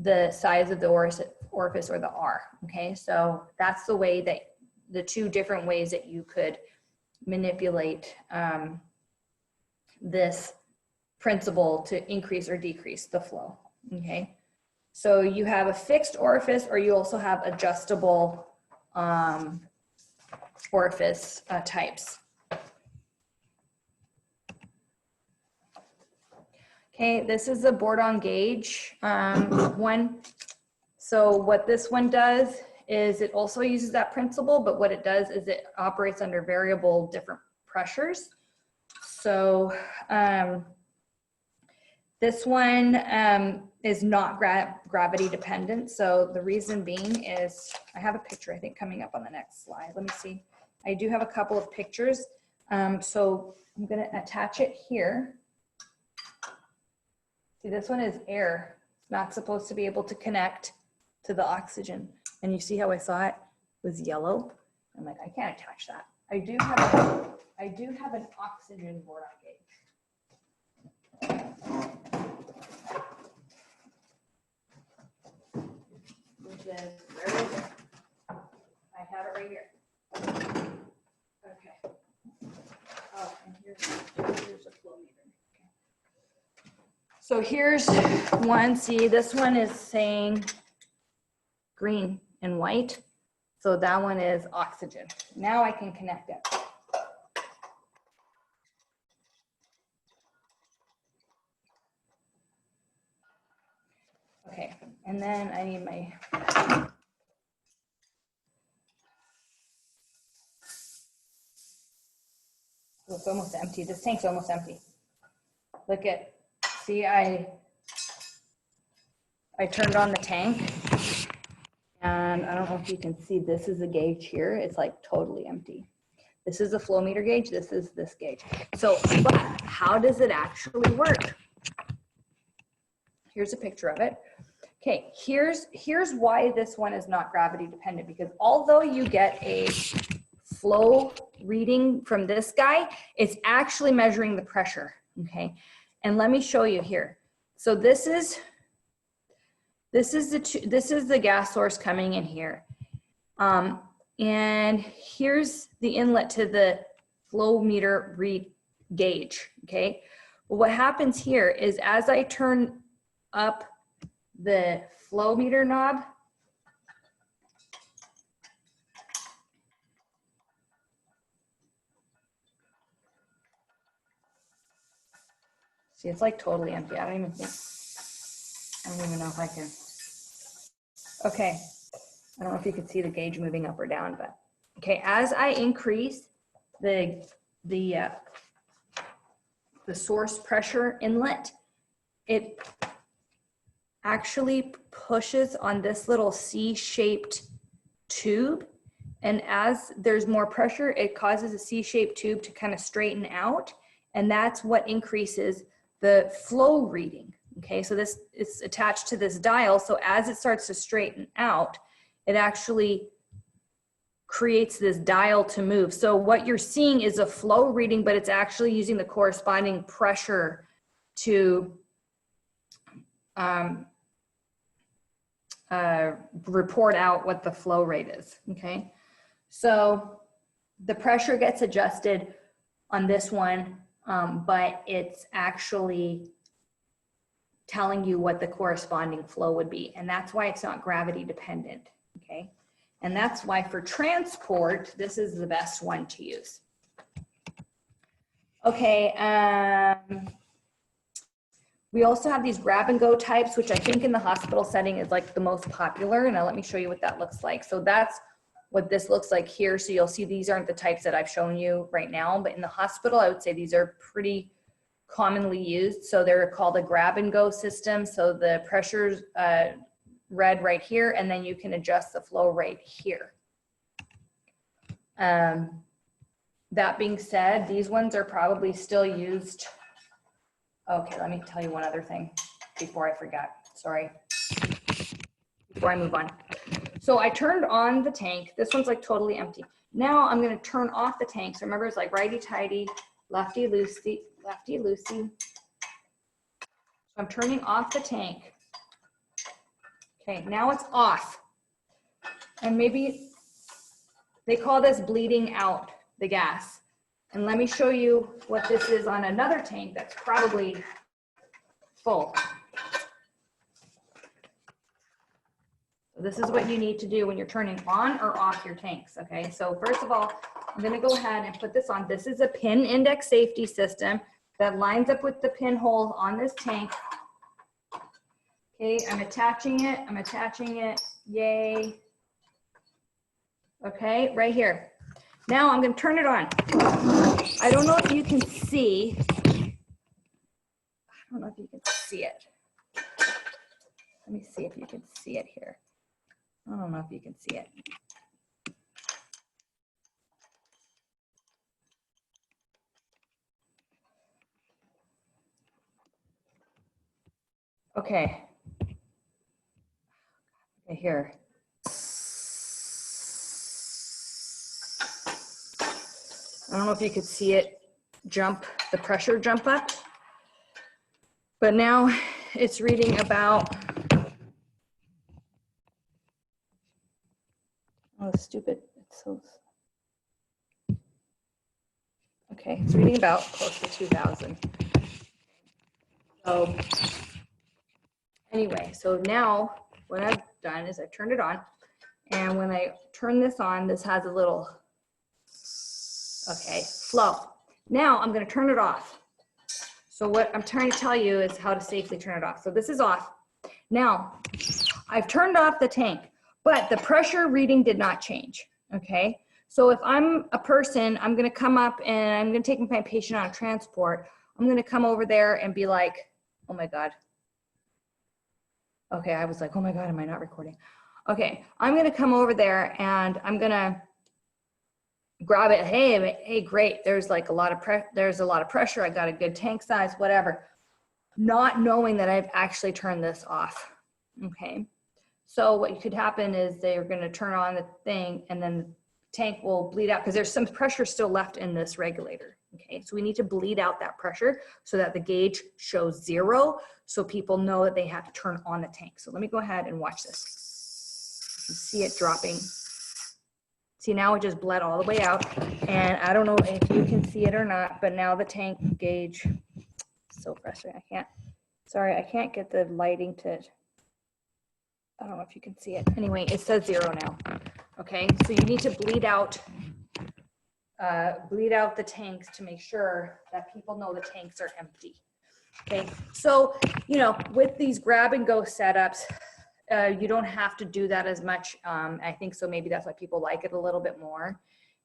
the size of the orifice or the R, okay? So that's the way that, the two different ways that you could manipulate this principle to increase or decrease the flow, okay? So you have a fixed orifice, or you also have adjustable orifice types. Okay, this is the board on gauge one. So what this one does is it also uses that principle, but what it does is it operates under variable different pressures. So This one is not gravity dependent. So the reason being is, I have a picture, I think, coming up on the next slide. Let me see. I do have a couple of pictures. So I'm going to attach it here. See, this one is air. It's not supposed to be able to connect to the oxygen. And you see how I saw it was yellow? I'm like, I can't attach that. I do have an oxygen boron gauge. Which is, where is it? I have it right here. Okay. Oh, and here's a flow meter. Okay. So here's one. See, this one is saying green and white. So that one is oxygen. Now I can connect it. Okay, and then I need my oh, it's almost empty. This tank's almost empty. Look at, see, I turned on the tank, and I don't know if you can see, this is a gauge here. It's like totally empty. This is a flow meter gauge. This is this gauge. So, but how does it actually work? Here's a picture of it. Okay, here's why this one is not gravity dependent, because although you get a flow reading from this guy, it's actually measuring the pressure, okay? And let me show you here. So this is the gas source coming in here. And here's the inlet to the flow meter read gauge, okay? Well, what happens here is as I turn up the flow meter knob, see, it's like totally empty. I don't even know if I can. Okay, I don't know if you can see the gauge moving up or down, but okay, as I increase the source pressure inlet, it actually pushes on this little C-shaped tube, and as there's more pressure, it causes a C-shaped tube to kind of straighten out, and that's what increases the flow reading. Okay, so this is attached to this dial, so as it starts to straighten out, it actually creates this dial to move. So what you're seeing is a flow reading, but it's actually using the corresponding pressure to report out what the flow rate is, okay? So the pressure gets adjusted on this one, but it's actually telling you what the corresponding flow would be. And that's why it's not gravity dependent, okay? And that's why for transport, this is the best one to use. Okay, we also have these grab and go types, which I think in the hospital setting is like the most popular. Now let me show you what that looks like. So that's what this looks like here. So you'll see these aren't the types that I've shown you right now, but in the hospital, I would say these are pretty commonly used. So they're called a grab and go system. So the pressure's read right here, and then you can adjust the flow rate here. That being said, these ones are probably still used. Okay, let me tell you one other thing before I forget, sorry, before I move on. So I turned on the tank. This one's like totally empty. Now I'm gonna turn off the tank. So remember, it's like righty-tighty, lefty-loosey, lefty-loosey. So I'm turning off the tank. Okay, now it's off. And maybe they call this bleeding out the gas. And let me show you what this is on another tank that's probably full. So this is what you need to do when you're turning on or off your tanks, okay? So first of all, I'm gonna go ahead and put this on. This is a pin index safety system that lines up with the pinholes on this tank. Okay, I'm attaching it, yay. Okay, right here. Now I'm gonna turn it on. I don't know if you can see, see it. Let me see if you can see it here. I don't know if you can see it. Okay. Okay, here. I don't know if you could see it jump, the pressure jump up, but now it's reading about, oh, stupid, it's so, okay, it's reading about close to 2,000. So anyway, so now what I've done is I've turned it on, and when I turn this on, this has a little, okay, flow. Now I'm going to turn it off. So what I'm trying to tell you is how to safely turn it off. So this is off. Now I've turned off the tank, but the pressure reading did not change. Okay. So if I'm a person, I'm going to come up and I'm going to take my patient on transport. I'm going to come over there and be like, oh my God. Okay. I was like, oh my God, am I not recording? Okay. I'm going to come over there and I'm going to grab it. Hey, great. There's like a lot of pressure. I got a good tank size, whatever. Not knowing that I've actually turned this off. Okay. So what could happen is they're going to turn on the thing and then the tank will bleed out because there's some pressure still left in this regulator. Okay. So we need to bleed out that pressure so that the gauge shows 0. So people know that they have to turn on the tank. So let me go ahead and watch this. You see it dropping. See, now it just bled all the way out, and I don't know if you can see it or not, but now the tank gauge, so frustrating. I can't get the lighting to, I don't know if you can see it. Anyway, it says 0 now. Okay, so you need to bleed out the tanks to make sure that people know the tanks are empty. Okay, so, you know, with these grab and go setups, you don't have to do that as much. I think so maybe that's why people like it a little bit more.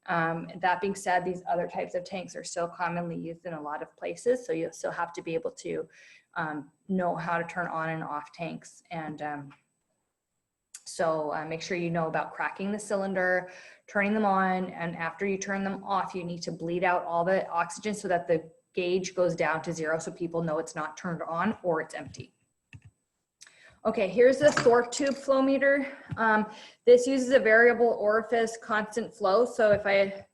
That being said, these other types of tanks are still commonly used in a lot of places. So you still have to be able to know how to turn on and off tanks. And so make sure you know about cracking the cylinder, turning them on. And after you turn them off, you need to bleed out all the oxygen so that the gauge goes down to 0 so people know it's not turned on or it's empty. Okay, here's the Thorpe tube flow meter. This uses a variable orifice constant flow. So if I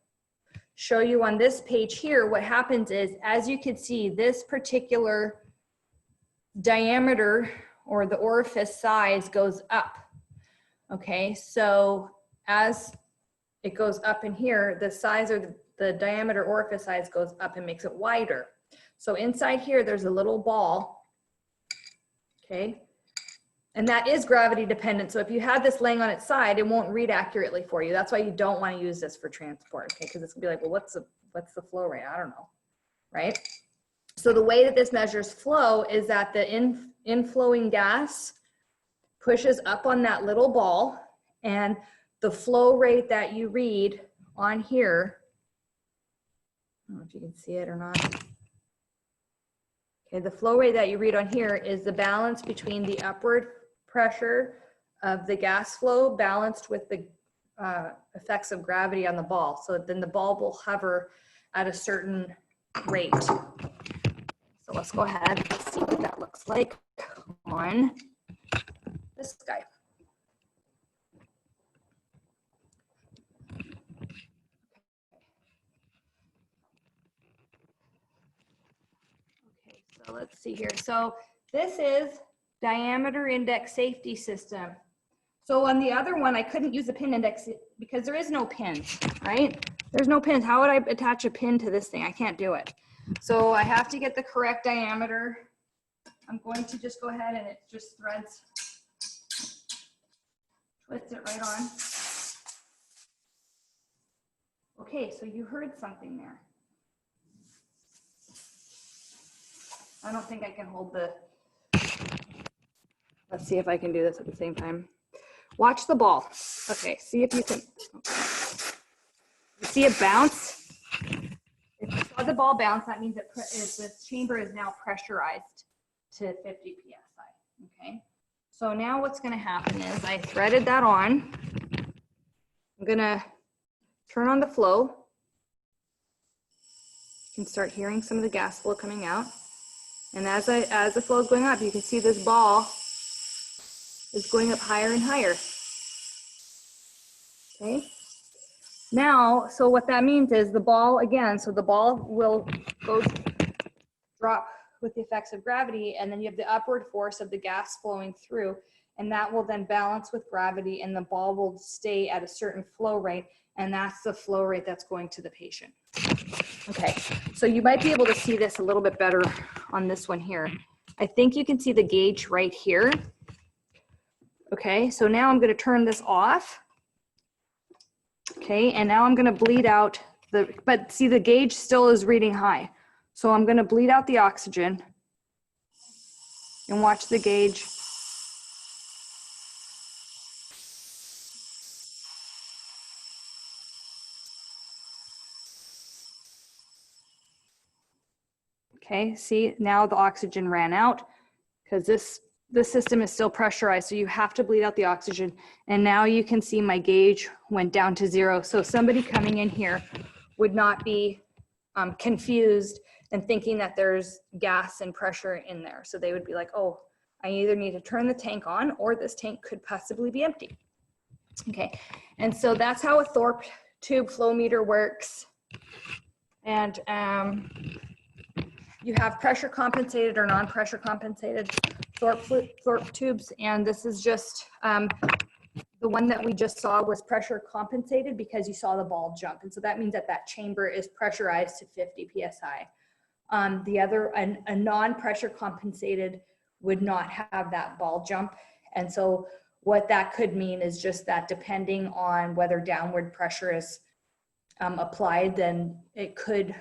show you on this page here, what happens is, as you can see, this particular diameter or the orifice size goes up. Okay, so as it goes up in here, the size or the diameter orifice size goes up and makes it wider. So inside here, there's a little ball, okay? And that is gravity dependent. So if you have this laying on its side, it won't read accurately for you. That's why you don't want to use this for transport, okay? Because it's gonna be like, well, what's the flow rate? I don't know, right? So the way that this measures flow is that the inflowing gas pushes up on that little ball, and the flow rate that you read on here, I don't know if you can see it or not. Okay, the flow rate that you read on here is the balance between the upward pressure of the gas flow balanced with the effects of gravity on the ball. So then the ball will hover at a certain rate. So let's go ahead and see what that looks like on this guy. Okay, so let's see here. So this is diameter index safety system. So on the other one, I couldn't use a pin index because there is no pins, right? There's no pins. How would I attach a pin to this thing? I can't do it. So I have to get the correct diameter. I'm going to just go ahead and it just threads, twists it right on. Okay, so you heard something there. I don't think I can hold the, let's see if I can do this at the same time. Watch the ball. Okay, see if you can, you see it bounce? If you saw the ball bounce, that means that this chamber is now pressurized. to 50 PSI, okay? So now what's gonna happen is I threaded that on. I'm gonna turn on the flow. You can start hearing some of the gas flow coming out. And as the flow is going up, you can see this ball is going up higher and higher. Okay. Now, so what that means is the ball, again, so the ball will go drop with the effects of gravity, and then you have the upward force of the gas flowing through, and that will then balance with gravity, and the ball will stay at a certain flow rate, and that's the flow rate that's going to the patient. Okay, so you might be able to see this a little bit better on this one here. I think you can see the gauge right here. Okay, so now I'm going to turn this off. Okay, and now I'm going to bleed out but see the gauge still is reading high. So I'm going to bleed out the oxygen and watch the gauge. Okay, see, now the oxygen ran out because this system is still pressurized, so you have to bleed out the oxygen. And now you can see my gauge went down to 0. So somebody coming in here would not be confused and thinking that there's gas and pressure in there. So they would be like, oh, I either need to turn the tank on or this tank could possibly be empty. Okay, and so that's how a Thorpe tube flow meter works. And you have pressure compensated or non-pressure compensated Thorpe tubes, and this is just the one that we just saw was pressure compensated because you saw the ball jump, and so that means that that chamber is pressurized to 50 psi. The other, a non-pressure compensated would not have that ball jump, and so what that could mean is just that depending on whether downward pressure is applied, then it could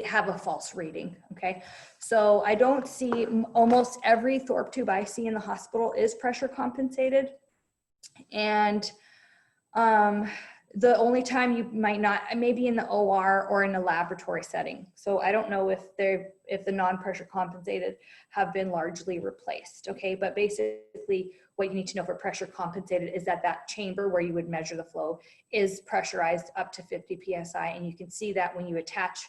have a false reading. Okay, so I don't see, almost every Thorpe tube I see in the hospital is pressure compensated, and the only time you might not, maybe in the OR or in a laboratory setting. So I don't know if the non-pressure compensated have been largely replaced. Okay, but basically what you need to know for pressure compensated is that that chamber where you would measure the flow is pressurized up to 50 psi, and you can see that when you attach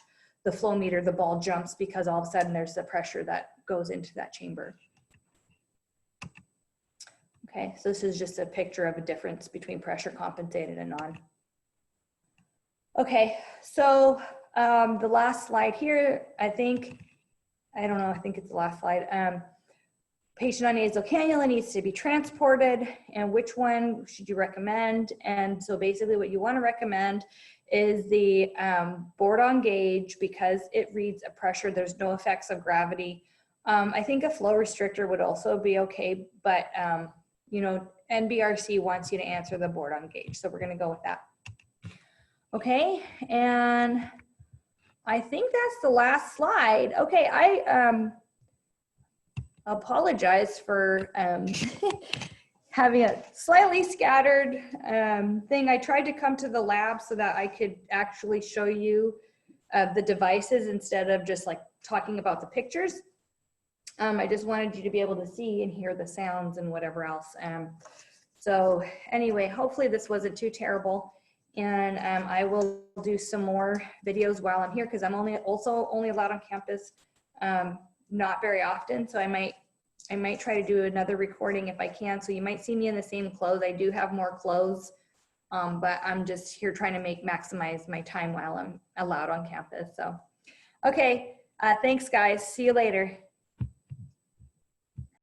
the flow meter, the ball jumps because all of a sudden there's the pressure that goes into that chamber. Okay, so this is just a picture of a difference between pressure compensated and non. Okay, so the last slide here, I think it's the last slide. Patient on nasal cannula needs to be transported, and which one should you recommend? And so basically what you want to recommend is the board-on gauge because it reads a pressure. There's no effects of gravity. I think a flow restrictor would also be okay, but you know, NBRC wants you to answer the board-on gauge, so we're going to go with that. Okay, and I think that's the last slide. Okay, I apologize for having a slightly scattered thing. I tried to come to the lab so that I could actually show you the devices instead of just like talking about the pictures. I just wanted you to be able to see and hear the sounds and whatever else. So anyway, hopefully this wasn't too terrible. And I will do some more videos while I'm here because I'm only allowed on campus not very often. So I might try to do another recording if I can. So you might see me in the same clothes. I do have more clothes, but I'm just here trying to maximize my time while I'm allowed on campus. So, okay, thanks guys. See you later.